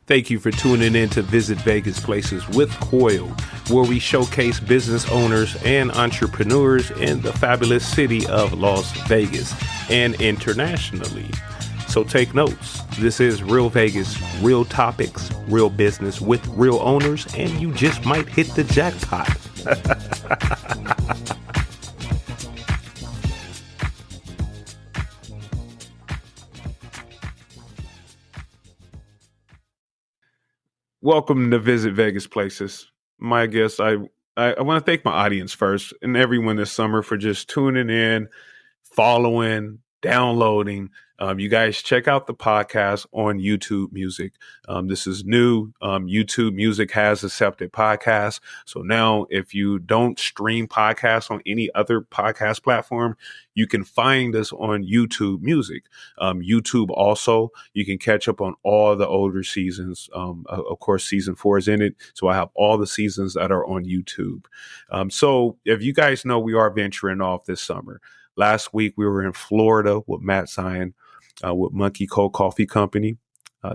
Thank you for tuning in to Visit Vegas Places with Coyal, where we showcase business owners and entrepreneurs in the fabulous city of Las Vegas and internationally. So take notes. This is Real Vegas, real topics, real business with real owners, and you just might hit the jackpot. Welcome to Visit Vegas Places. My guest, I want to thank my audience first and everyone this summer for just tuning in, following, downloading. You guys check out the podcast on YouTube Music. This is new. YouTube Music has accepted podcasts. So now if you don't stream podcasts on any other podcast platform, you can find us on YouTube Music. YouTube also, you can catch up on all the older seasons. Of course, season 4 is in it. So I have all the seasons that are on YouTube. So if you guys know, we are venturing off this summer. Last week, we were in Florida with Matt Zion with Monkey Cold Coffee Company.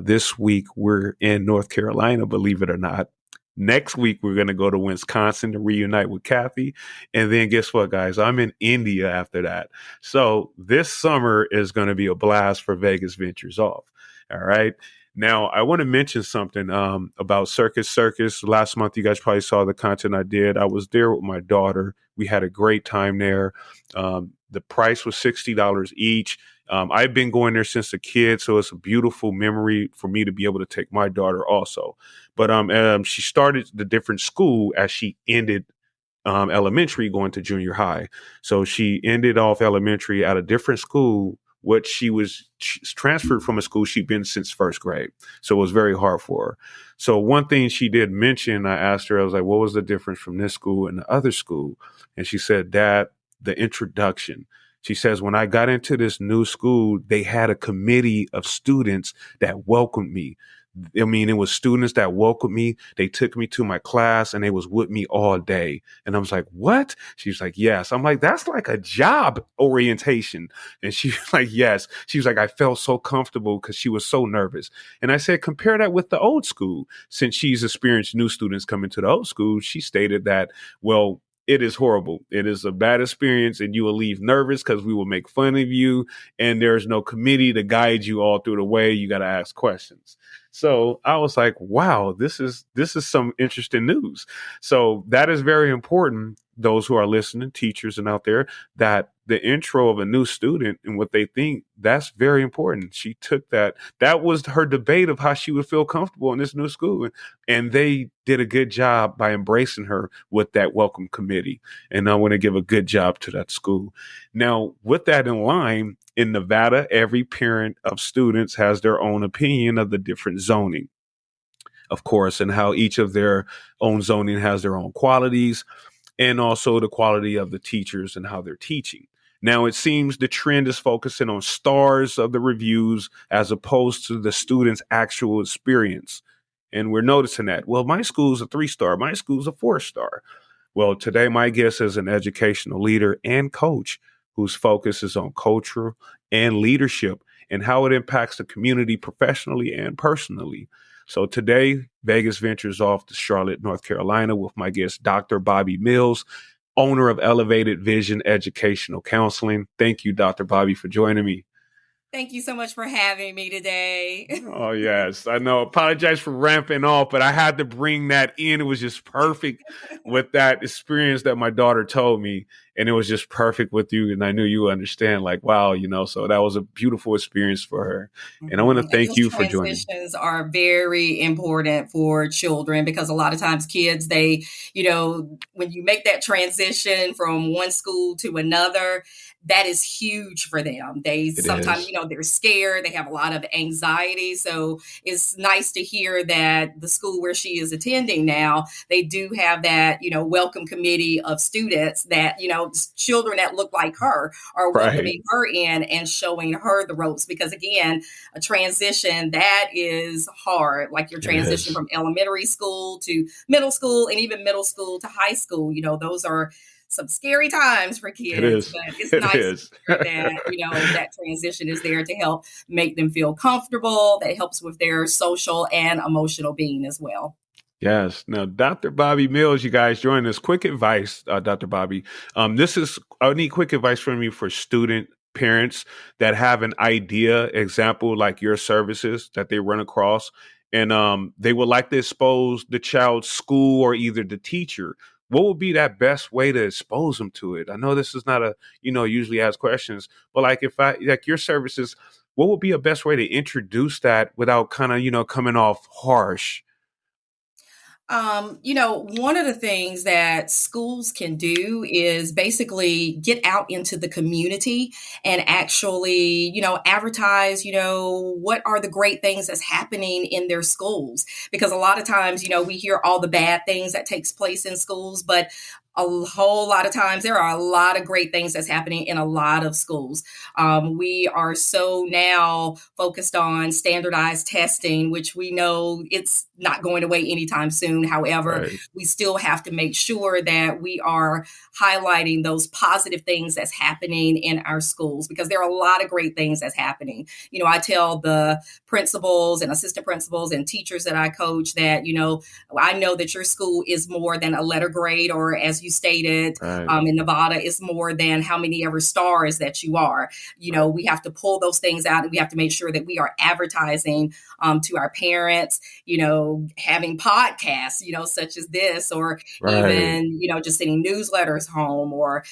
This week, we're in North Carolina, believe it or not. Next week, we're going to go to Wisconsin to reunite with Kathy. And then guess what, guys? I'm in India after that. So this summer is going to be a blast for Vegas Ventures Off. All right. Now, I want to mention something about Circus Circus. Last month, you guys probably saw the content I did. I was there with my daughter. We had a great time there. The price was $60 each. I've been going there since a kid, so it's a beautiful memory for me to be able to take my daughter also. But she started the different school as she ended elementary going to junior high. So she ended off elementary at a different school. What she's transferred from a school she'd been since first grade. So it was very hard for her. So one thing she did mention, I asked her, I was like, what was the difference from this school and the other school? And she said, Dad, the introduction. She says, when I got into this new school, they had a committee of students that welcomed me. I mean, it was students that welcomed me. They took me to my class and they was with me all day. And I was like, what? She's like, yes. I'm like, that's like a job orientation. And she was like, yes. She was like, I felt so comfortable because she was so nervous. And I said, compare that with the old school. Since she's experienced new students coming to the old school, she stated that, well, it is horrible. It is a bad experience and you will leave nervous because we will make fun of you and there's no committee to guide you all through the way. You got to ask questions. So I was like, wow, this is some interesting news. So that is very important. Those who are listening, teachers and out there, that the intro of a new student and what they think, that's very important. She took that. That was her debate of how she would feel comfortable in this new school. And they did a good job by embracing her with that welcome committee. And I want to give a good job to that school. Now, with that in line, in Nevada, every parent of students has their own opinion of the different zoning, of course, and how each of their own zoning has their own qualities and also the quality of the teachers and how they're teaching. Now, it seems the trend is focusing on stars of the reviews as opposed to the student's actual experience. And we're noticing that, well, my school's a 3-star, my school's a 4-star. Well, today, my guest is an educational leader and coach whose focus is on culture and leadership and how it impacts the community professionally and personally. So today, Vegas ventures off to Charlotte, North Carolina with my guest, Dr. Bobbie Mills, owner of Elevated Vision Educational Counseling. Thank you, Dr. Bobbie, for joining me. Thank you so much for having me today. Oh, yes. I know. Apologize for ramping off, but I had to bring that in. It was just perfect with that experience that my daughter told me. And it was just perfect with you. And I knew you understand, like, wow, so that was a beautiful experience for her. And I want to thank you for joining. Transitions are very important for children because a lot of times kids, they, when you make that transition from one school to another, that is huge for them. They sometimes, they're scared. They have a lot of anxiety. So it's nice to hear that the school where she is attending now, they do have that, welcome committee of students that, children that look like her are welcoming her in and showing her the ropes. Because again, a transition that is hard, like your transition from elementary school to middle school and even middle school to high school, those are some scary times for It kids, is. but it's It nice to is. hear that, that transition is there to help make them feel comfortable. That helps with their social and emotional being as well. Yes. Now, Dr. Bobbie Mills, you guys join us. Quick advice, Dr. Bobbie. I need quick advice from you for student parents that have an idea, example, like your services that they run across, and they would like to expose the child's school or either the teacher. What would be that best way to expose them to it? I know this is not usually ask questions, but like if I like your services, what would be a best way to introduce that without kind of, coming off harsh? One of the things that schools can do is basically get out into the community and actually, advertise, what are the great things that's happening in their schools. Because a lot of times, we hear all the bad things that takes place in schools, but a whole lot of times there are a lot of great things that's happening in a lot of schools. We are so now focused on standardized testing, which we know it's not going away anytime soon. However, Right. we still have to make sure that we are highlighting those positive things that's happening in our schools because there are a lot of great things that's happening. I tell the principals and assistant principals and teachers that I coach that, I know that your school is more than a letter grade, or as you stated, Right. in Nevada, is more than how many ever stars that you are. Right. We have to pull those things out and we have to make sure that we are advertising to our parents, having podcasts, such as this, or Right. even, just sending newsletters home, or,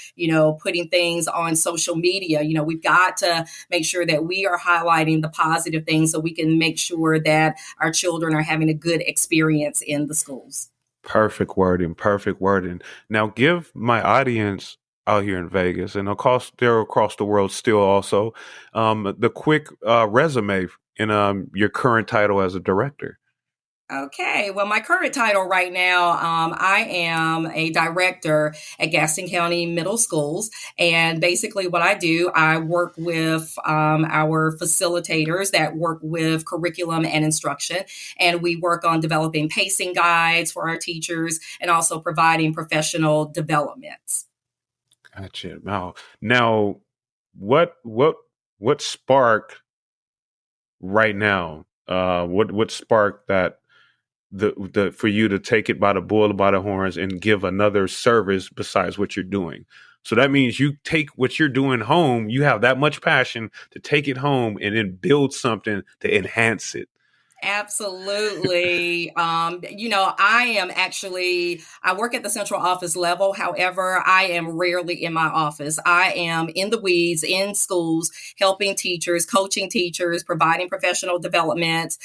putting things on social media. We've got to make sure that we are highlighting the positive things so we can make sure that our children are having a good experience in the schools. Perfect wording. Perfect wording. Now, give my audience out here in Vegas and across they're across the world still also the quick resume in your current title as a director. Okay, well, my current title right now, I am a director at Gaston County Middle Schools. And basically, what I do, I work with our facilitators that work with curriculum and instruction. And we work on developing pacing guides for our teachers and also providing professional developments. Gotcha. Now, what sparked right now? What sparked that the for you to take it by the bull by the horns and give another service besides what you're doing. So that means you take what you're doing home, you have that much passion to take it home and then build something to enhance it. Absolutely. I work at the central office level. However, I am rarely in my office. I am in the weeds in schools, helping teachers, coaching teachers, providing professional developments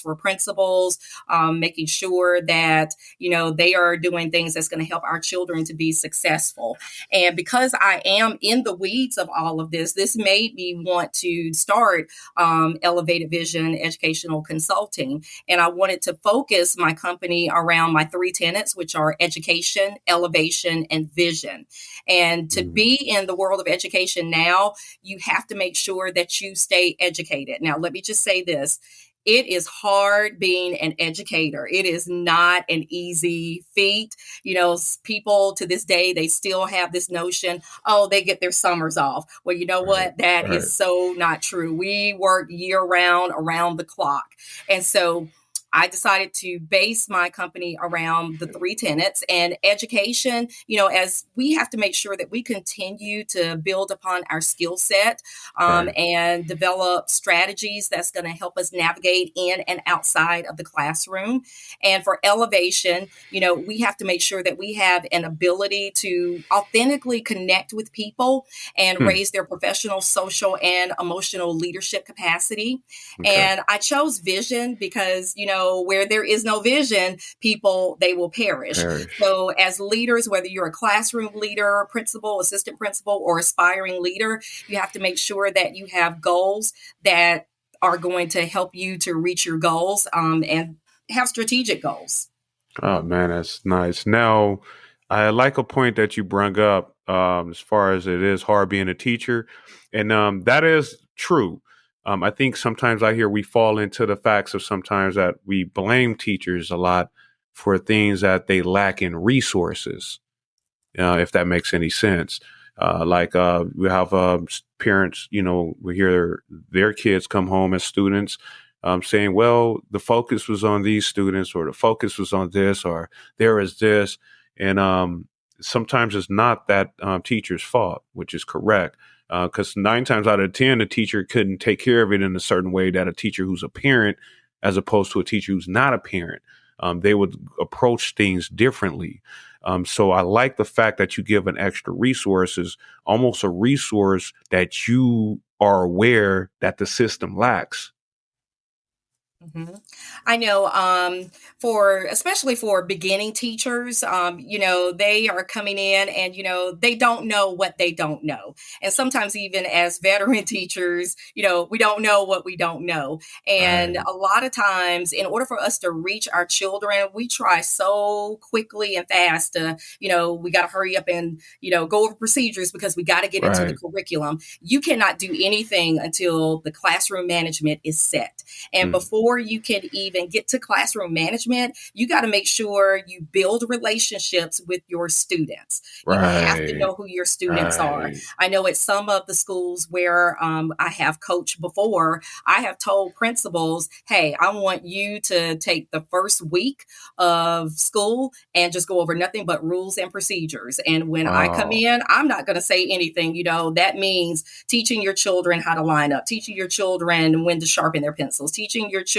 for principals, making sure that, they are doing things that's going to help our children to be successful. And because I am in the weeds of all of this made me want to start Elevated Vision Educational Consulting. And I wanted to focus my company around my three tenets, which are education, elevation, and vision. And to Mm, be in the world of education now, you have to make sure that you stay educated. Now, let me just say this. It is hard being an educator. It is not an easy feat. People to this day, they still have this notion, oh, they get their summers off. Well, you know right, what? That right, is so not true. We work year round, around the clock. And so I decided to base my company around the three tenets and education, as we have to make sure that we continue to build upon our skill set right, and develop strategies that's going to help us navigate in and outside of the classroom. And for elevation, we have to make sure that we have an ability to authentically connect with people and hmm, raise their professional, social, and emotional leadership capacity. okay, And I chose vision because, where there is no vision, people, they will perish. perish. So as leaders, whether you're a classroom leader, principal, assistant principal, or aspiring leader, you have to make sure that you have goals that are going to help you to reach your goals, and have strategic goals. Oh man, that's nice. Now, I like a point that you brought up as far as it is hard being a teacher, and that is true. I think sometimes I hear we fall into the facts of sometimes that we blame teachers a lot for things that they lack in resources, if that makes any sense. We have parents, we hear their kids come home as students saying, well, the focus was on these students, or the focus was on this, or there is this. And sometimes it's not that teacher's fault, which is correct. Because 9 times out of 10, the teacher couldn't take care of it in a certain way that a teacher who's a parent, as opposed to a teacher who's not a parent, they would approach things differently. So I like the fact that you give an extra resources, almost a resource that you are aware that the system lacks. Mhm. I know, especially for beginning teachers, they are coming in and, they don't know what they don't know. And sometimes even as veteran teachers, we don't know what we don't know. And Right. a lot of times, in order for us to reach our children, we try so quickly and fast to, we got to hurry up and, go over procedures because we got to get into the Right. curriculum. You cannot do anything until the classroom management is set. And Mm. before you can even get to classroom management, you got to make sure you build relationships with your students. You have to Right. know who your students are. Right. I know at some of the schools where I have coached before, I have told principals, hey, I want you to take the first week of school and just go over nothing but rules and procedures. And when I come Wow. in, I'm not going to say anything. That means teaching your children how to line up, teaching your children when to sharpen their pencils, teaching your children,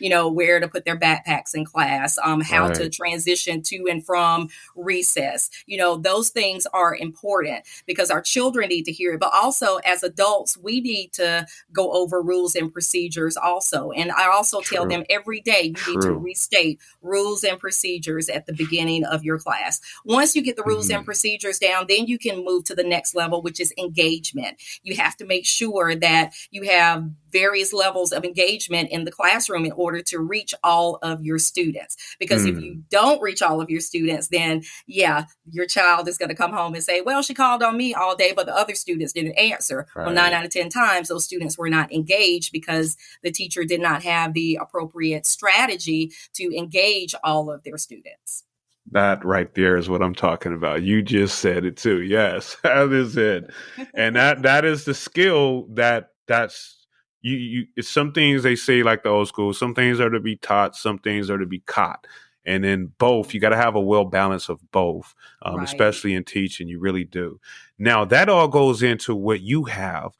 where to put their backpacks in class, how to Right. transition to and from recess. Those things are important because our children need to hear it. But also as adults, we need to go over rules and procedures also. And I also tell them True. every day, you need to True. restate rules and procedures at the beginning of your class. Once you get the rules and Mhm. procedures down, then you can move to the next level, which is engagement. You have to make sure that you have various levels of engagement in the classroom in order to reach all of your students. Because if Mm. you don't reach all of your students, then yeah, your child is going to come home and say, well, she called on me all day, but the other students didn't answer. Well, nine Right. out of 10 times, those students were not engaged because the teacher did not have the appropriate strategy to engage all of their students. That right there is what I'm talking about. You just said it too. Yes, that is it. And that is the skill that's it's some things they say like the old school, some things are to be taught, some things are to be caught. And then both, you got to have a well balance of both, Right. especially in teaching. You really do. Now that all goes into what you have.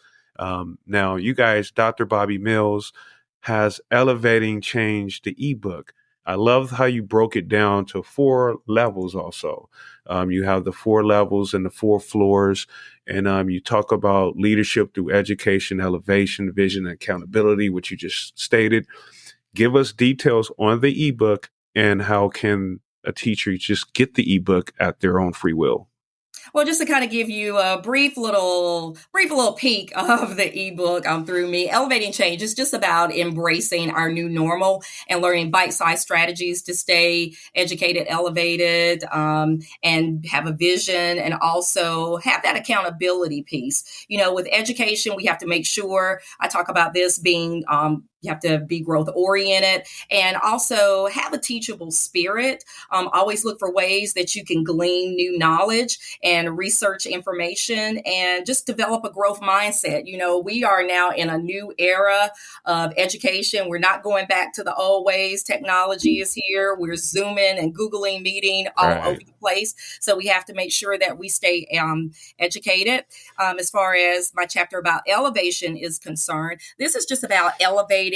Now you guys, Dr. Bobbie Mills has elevating change the ebook. I love how you broke it down to 4 levels also. You have the 4 levels and the 4 floors. And you talk about leadership through education, elevation, vision, and accountability, which you just stated. Give us details on the ebook and how can a teacher just get the ebook at their own free will. Well, just to kind of give you a brief little peek of the ebook through me, Elevating Change is just about embracing our new normal and learning bite-sized strategies to stay educated, elevated, and have a vision, and also have that accountability piece. With education, we have to make sure. I talk about this being. You have to be growth oriented and also have a teachable spirit. Always look for ways that you can glean new knowledge and research information and just develop a growth mindset. We are now in a new era of education. We're not going back to the old ways. Technology is here. We're Zooming and Googling meeting all over Right. the place. So we have to make sure that we stay educated. As far as my chapter about elevation is concerned, this is just about elevating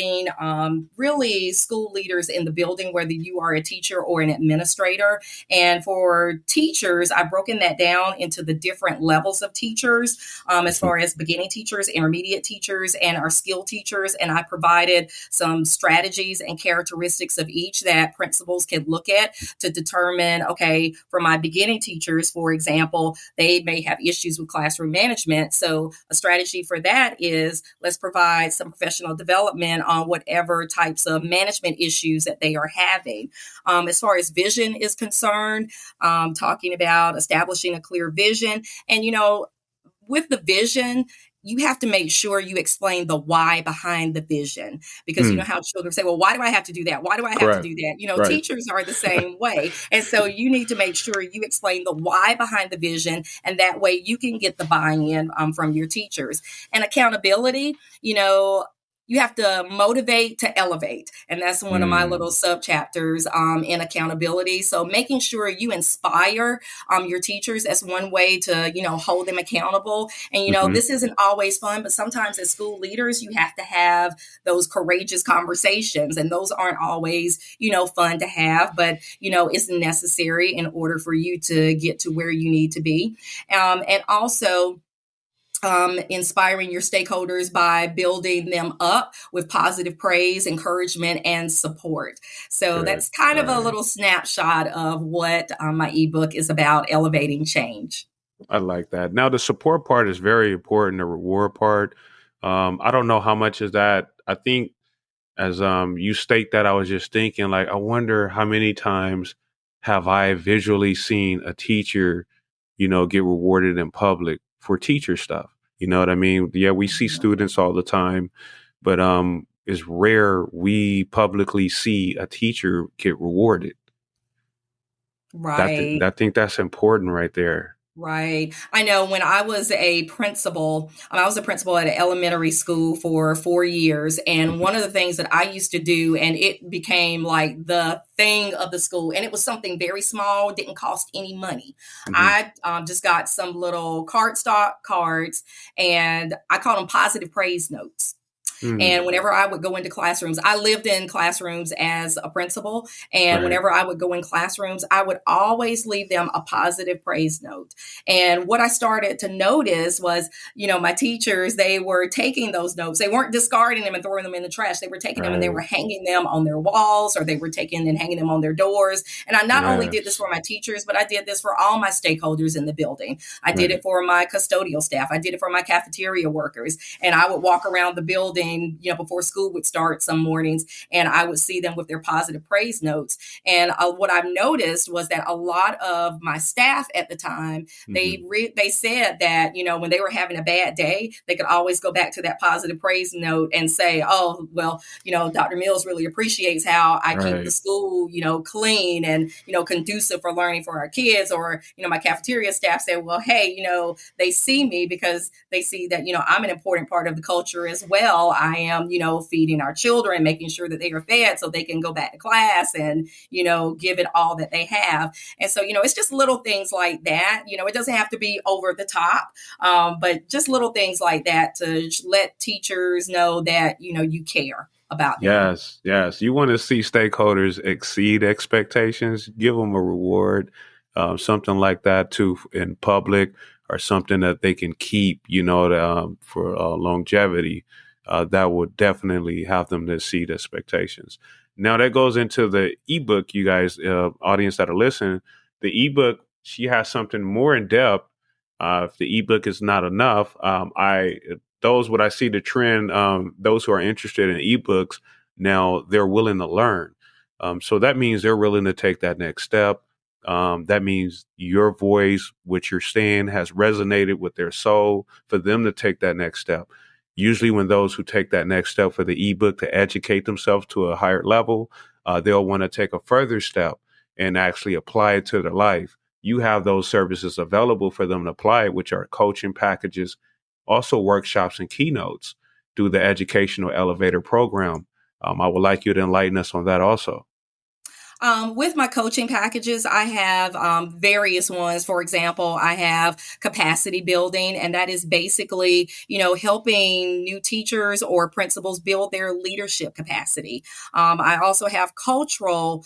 really school leaders in the building, whether you are a teacher or an administrator. And for teachers, I've broken that down into the different levels of teachers, as Mhm. far as beginning teachers, intermediate teachers, and our skill teachers. And I provided some strategies and characteristics of each that principals can look at to determine, okay, for my beginning teachers, for example, they may have issues with classroom management. So a strategy for that is let's provide some professional development on whatever types of management issues that they are having. As far as vision is concerned, talking about establishing a clear vision. And, with the vision, you have to make sure you explain the why behind the vision, because you know Mm, how children say, well, why do I have to do that? Why do I have to correct. do that? Right. Teachers are the same way. And so you need to make sure you explain the why behind the vision, and that way you can get the buy-in from your teachers. And accountability, you have to motivate to elevate. And that's one of my little Mm, sub chapters in accountability. So making sure you inspire your teachers as one way to, hold them accountable. And, hmm. this isn't always fun, but sometimes as school leaders, you have to have those courageous conversations. And those aren't always, fun to have, but, it's necessary in order for you to get to where you need to be. And also, inspiring your stakeholders by building them up with positive praise, encouragement, and support. So Good. that's kind of a Right. little snapshot of what my ebook is about, elevating change. I like that. Now, the support part is very important. The reward part. I don't know how much is that. I think as you state that, I was just thinking, like, I wonder how many times have I visually seen a teacher, get rewarded in public for teacher stuff. You know what I mean? Yeah, we see Mhm. students all the time, but it's rare we publicly see a teacher get rewarded. Right. I think that's important right there. Right. I know when I was a principal, I was a principal at an elementary school for 4 years. And Mhm, one of the things that I used to do, and it became like the thing of the school, and it was something very small, didn't cost any money. mhm. I just got some little cardstock cards, and I called them positive praise notes. And Mm, whenever I would go into classrooms, I lived in classrooms as a principal. And right, whenever I would go in classrooms, I would always leave them a positive praise note. And what I started to notice was, my teachers, they were taking those notes. They weren't discarding them and throwing them in the trash. They were taking them and they were right. hanging them on their walls, or they were taking and hanging them on their doors. And I not only did this Yes. for my teachers, but I did this for all my stakeholders in the building. I did Right. it for my custodial staff. I did it for my cafeteria workers. And I would walk around the building, before school would start some mornings, and I would see them with their positive praise notes. And what I've noticed was that a lot of my staff at the time, Mhm. they said that, when they were having a bad day, they could always go back to that positive praise note and say, oh, well, Dr. Mills really appreciates how I keep the Right. school, clean and, conducive for learning for our kids. Or, my cafeteria staff said, well, hey, they see me because they see that, I'm an important part of the culture as well. I am, feeding our children, making sure that they are fed so they can go back to class and, give it all that they have. And so, it's just little things like that. It doesn't have to be over the top, but just little things like that to let teachers know that, you care about them. Yes, yes. You want to see stakeholders exceed expectations, give them a reward, something like that too in public, or something that they can keep, for longevity. That would definitely have them to exceed expectations. Now that goes into the ebook, you guys, audience that are listening. The ebook, she has something more in depth. If the ebook is not enough, I those what I see the trend, those who are interested in ebooks now they're willing to learn. So that means they're willing to take that next step. That means your voice, what you're saying, has resonated with their soul for them to take that next step. Usually, when those who take that next step for the ebook to educate themselves to a higher level, they'll want to take a further step and actually apply it to their life. You have those services available for them to apply it, which are coaching packages, also workshops and keynotes through the educational elevator program. I would like you to enlighten us on that also. With my coaching packages, I have various ones. For example, I have capacity building, and that is basically, helping new teachers or principals build their leadership capacity. I also have cultural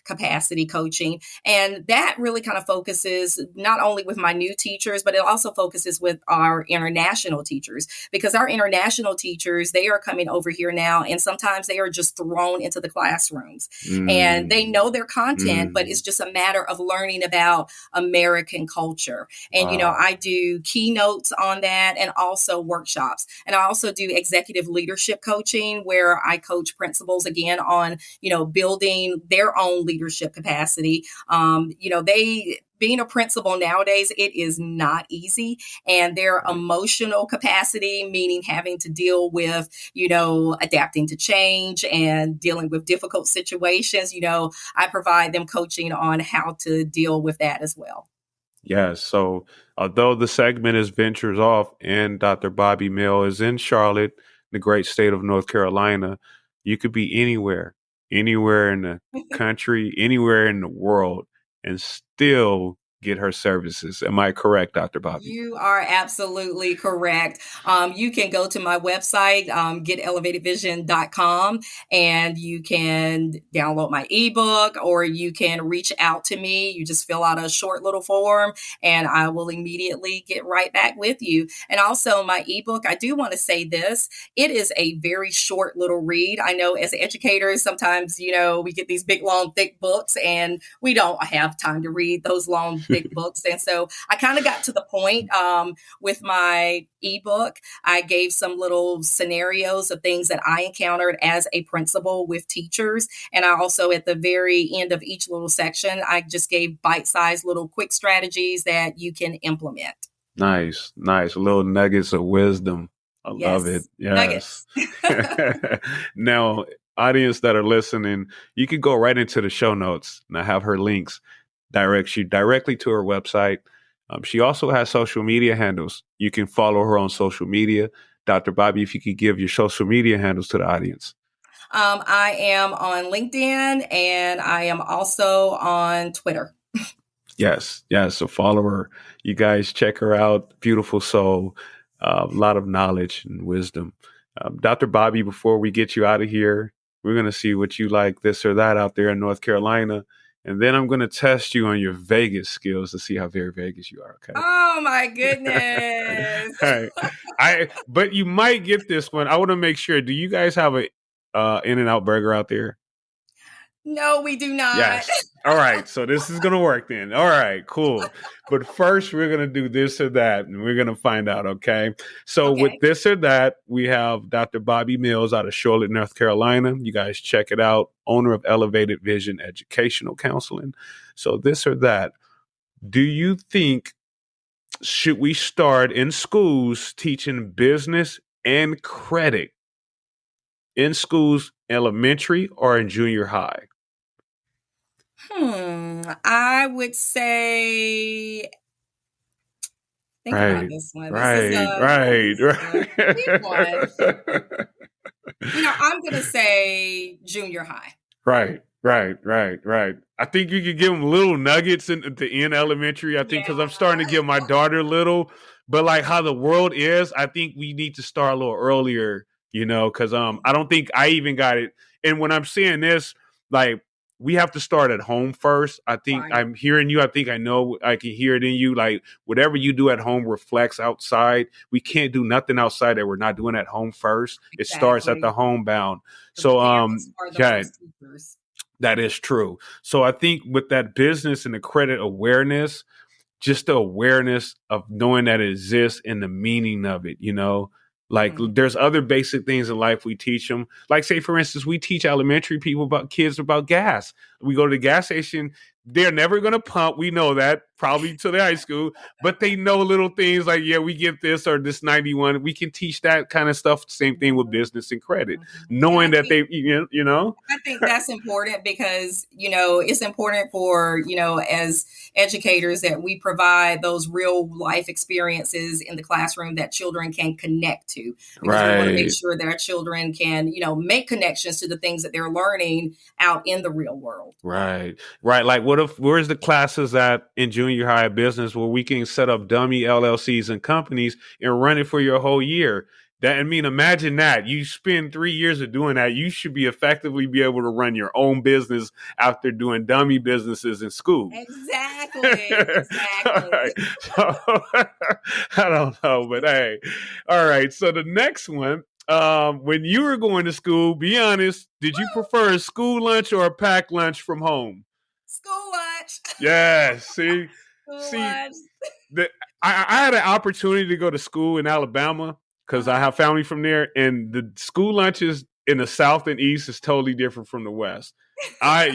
capacity coaching, and that really kind of focuses not only with my new teachers, but it also focuses with our international teachers, because our international teachers, they are coming over here now, and sometimes they are just thrown into the classrooms and they Mm, know their content, but it's mm, just a matter of learning about American culture. And, wow. I do keynotes on that and also workshops. And I also do executive leadership coaching where I coach principals again on, building their own leadership capacity. They being a principal nowadays, it is not easy. And their Right. emotional capacity, meaning having to deal with, adapting to change and dealing with difficult situations, I provide them coaching on how to deal with that as well. Yes. So, although the segment is Ventures Off and Dr. Bobbie Mill is in Charlotte, the great state of North Carolina, you could be anywhere, anywhere in the country, anywhere in the world, and still get her services. Am I correct, Dr. Bobbie? You are absolutely correct. You can go to my website, getelevatedvision.com, and you can download my ebook or you can reach out to me. You just fill out a short little form and I will immediately get right back with you. And also, my ebook, I do want to say this, it is a very short little read. I know as educators, sometimes, we get these big, long, thick books and we don't have time to read those long, thick books. And so I kind of got to the point with my ebook. I gave some little scenarios of things that I encountered as a principal with teachers. And I also, at the very end of each little section, I just gave bite sized little quick strategies that you can implement. Nice, nice. Little nuggets of wisdom. I love it. Yes, Yes. nuggets. Now, audience that are listening, you can go right into the show notes and I have her links directs you directly to her website. She also has social media handles. You can follow her on social media. Dr. Bobbie, if you could give your social media handles to the audience. I am on LinkedIn and I am also on Twitter. Yes, yes. So follow her. You guys check her out. Beautiful soul, a lot of knowledge and wisdom. Dr. Bobbie, before we get you out of here, we're going to see what you like, this or that out there in North Carolina. And then I'm going to test you on your Vegas skills to see how very Vegas you are. Okay. Oh my goodness. All right. But you might get this one. I want to make sure. Do you guys have a In-N-Out burger out there? No, we do not. Yes. All right. So this is going to work then. All right. Cool. But first, we're going to do this or that, and we're going to find out. Okay. So with Okay. this or that, we have Dr. Bobbie Mills out of Charlotte, North Carolina. You guys check it out. Owner of Elevated Vision Educational Counseling. So this or that. Do you think should we start in schools teaching business and credit in schools, elementary or in junior high? I would say think about Right, this one. This is right, a right, this is a tricky one. right. I'm gonna say junior high. Right, right, right, right. I think you could give them little nuggets at the end elementary. I think because I'm starting to Yeah. give my daughter little, but like how the world is, I think we need to start a little earlier. Because I don't think I even got it. And when I'm saying this, like we have to start at home first. I think Right. I'm hearing you. I think I know. I can hear it in you. Like whatever you do at home reflects outside. We can't do nothing outside that we're not doing at home first. It starts at Exactly. the homebound. The So parents are the yeah, first teachers. that is true. So I think with that business and the credit awareness, just the awareness of knowing that it exists and the meaning of it. Like Mhm. there's other basic things in life we teach them. Like say for instance, we teach elementary kids about gas. We go to the gas station, they're never going to pump. We know that probably to the high school, but they know little things like, yeah, we get this or this 91. We can teach that kind of stuff. Same thing with Mhm. business and credit, Mhm. And knowing that they, I think that's important because, it's important for, as educators that we provide those real life experiences in the classroom that children can connect to because we want to make right. sure that our children can, make connections to the things that they're learning out in the real world. Right. Right. Like where's the classes at in junior high business where we can set up dummy LLCs and companies and run it for your whole year? Imagine that. You spend 3 years of doing that. You should be effectively be able to run your own business after doing dummy businesses in school. Exactly. All Exactly. right. So I don't know, but hey. All right. So the next one, when you were going to school, be honest, did you prefer a school lunch or a packed lunch from home? School lunch. Yeah, see, School see, lunch. the I had an opportunity to go to school in Alabama because I Uh-huh. have family from there, and the school lunches in the South and East is totally different from the West.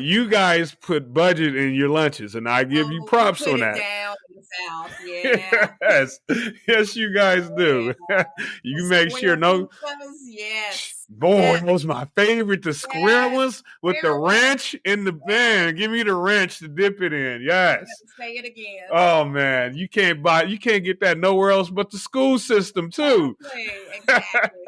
You guys put budget in your lunches, and I give you Oh, we props put on it that. down in the South. Yeah. Yes, yes, you guys Yeah. do. The You make sure square no. pizzas. Yes. Boy, Yes. those my favorite. The square Yes. ones with the Square one. ranch in the Yes. man. Give me the ranch to dip it in. You got Yes. to say it again. Oh man, you can't get that nowhere else but the school system too. Exactly. Exactly.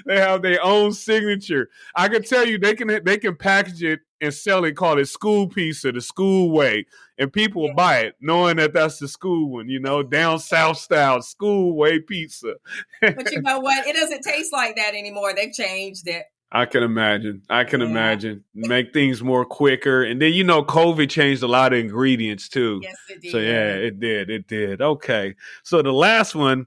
They have their own signature. I can tell you they can package it and sell it, call it school pizza, the school way, and people will Yeah. buy it knowing that that's the school one, down south style school way pizza. But you know what? It doesn't taste like that anymore. They've changed it. I can imagine. I can Yeah. imagine. Make things more quicker. And then COVID changed a lot of ingredients too. Yes, it So yeah, did. it did. It did. Okay. So the last one,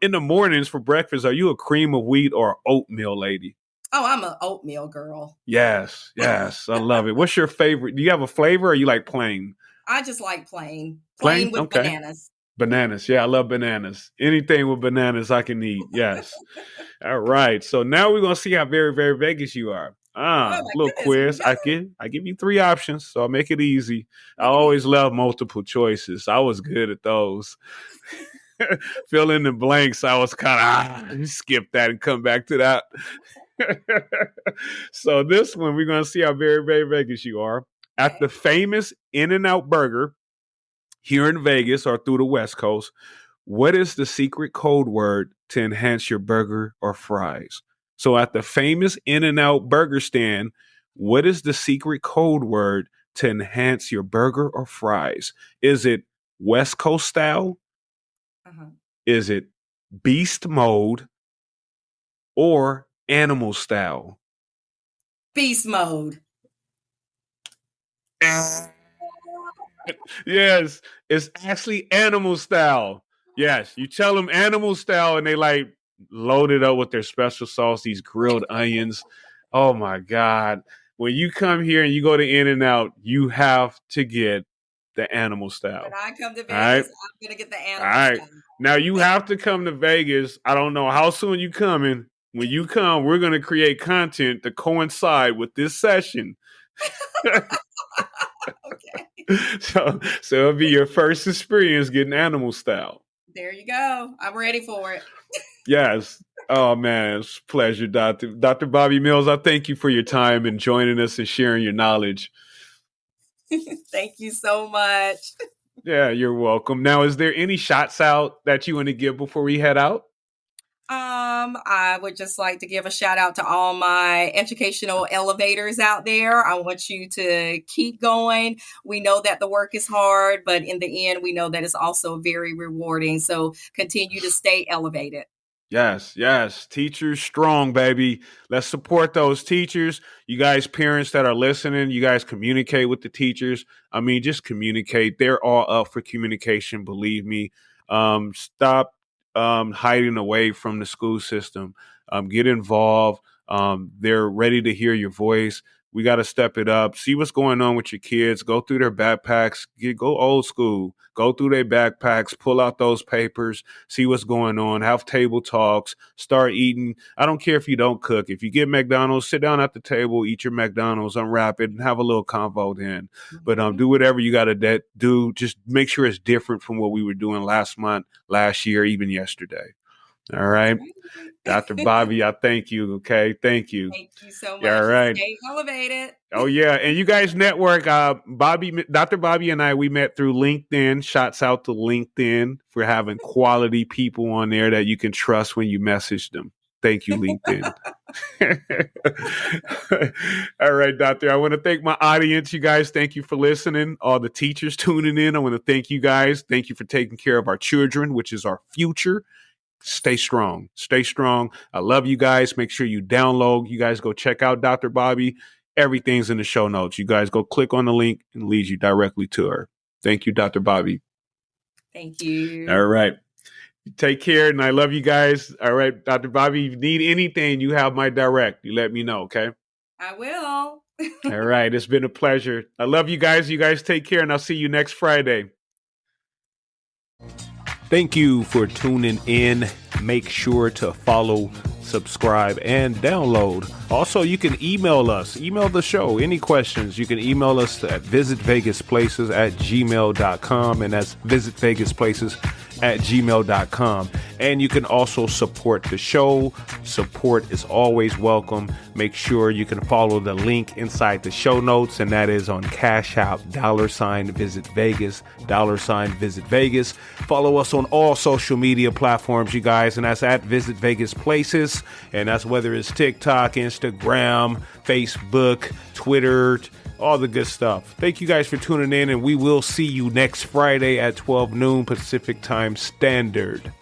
in the mornings for breakfast, are you a cream of wheat or oatmeal lady? Oh, I'm an oatmeal girl. Yes, yes. I love it. What's your favorite? Do you have a flavor or you like plain? I just like plain. Plain? Plain with Okay. bananas. Bananas. Yeah, I love bananas. Anything with bananas I can eat. Yes. All right. So now we're gonna see how very, very Vegas you are. Oh my Little goodness, here we quiz. go. I give you three options, so I'll make it easy. I Make it always easy. love multiple choices. I was good at those. Fill in the blanks. I was kind of skip that and come back to that. So this one, we're gonna see how very, very Vegas you are. At Okay. the famous In-N-Out Burger here in Vegas or through the West Coast, what is the secret code word to enhance your burger or fries? So at the famous In-N-Out burger stand, what is the secret code word to enhance your burger or fries? Is it West Coast style? Uh-huh. Is it beast mode or animal style? Beast mode. Yes, it's actually animal style. Yes, you tell them animal style, and they like load it up with their special sauce, these grilled onions. Oh my God. When you come here and you go to In-N-Out, you have to get the animal When style. I come to All right. Vegas, I'm gonna get the All animal right. style. Now you have to come to Vegas. I don't know how soon you coming. When you come, we're gonna create content to coincide with this session. Okay. So it'll be your first experience getting animal style. There you go. I'm ready for it. Yes. Oh man, it's a pleasure, Dr. Bobbie Mills. I thank you for your time and joining us and sharing your knowledge. Thank you so much. Yeah, you're welcome. Now, is there any shots out that you want to give before we head out? I would just like to give a shout out to all my educational elevators out there. I want you to keep going. We know that the work is hard, but in the end, we know that it's also very rewarding. So continue to stay elevated. Yes, yes. Teachers strong, baby. Let's support those teachers. You guys, parents that are listening, you guys communicate with the teachers. I mean, just communicate. They're all up for communication, believe me. Stop hiding away from the school system. Get involved. They're ready to hear your voice. We got to step it up. See what's going on with your kids. Go through their backpacks. Go old school. Go through their backpacks. Pull out those papers. See what's going on. Have table talks. Start eating. I don't care if you don't cook. If you get McDonald's, sit down at the table, eat your McDonald's, unwrap it, and have a little convo then. But Mhm. do whatever you got to do. Just make sure it's different from what we were doing last month, last year, even yesterday. All That's right. Dr. right. Bobbie, I thank you. Okay. Thank you. Thank you so Yeah, all much and right. stay elevated. Oh yeah, and you guys network. Dr. Bobbie and I, we met through LinkedIn. Shouts out to LinkedIn for having quality people on there that you can trust when you message them. Thank you, LinkedIn. All right, Doctor. I want to thank my audience. You guys, thank you for listening. All the teachers tuning in. I want to thank you guys. Thank you for taking care of our children, which is our future. Stay strong. Stay strong. I love you guys. Make sure you download. You guys go check out Dr. Bobbie. Everything's in the show notes. You guys go click on the link and leads you directly to her. Thank you, Dr. Bobbie. Thank you. All right. Take care. And I love you guys. All right, Dr. Bobbie, if you need anything, you have my direct. You let me know, okay? I will. All right. It's been a pleasure. I love you guys. You guys take care, and I'll see you next Friday. Thank you for tuning in. Make sure to follow subscribe, and download. Also, you can email us, email the show, any questions. You can email us at visitvegasplaces@gmail.com, and that's visitvegasplaces@gmail.com. And you can also support the show. Support is always welcome. Make sure you can follow the link inside the show notes, and that is on Cash App, $Visit Vegas, $Visit Vegas. Follow us on all social media platforms, you guys, and that's at Visit Vegas Places. And that's whether it's TikTok, Instagram, Facebook, Twitter, all the good stuff. Thank you guys for tuning in, and we will see you next Friday at 12 noon Pacific Time Standard.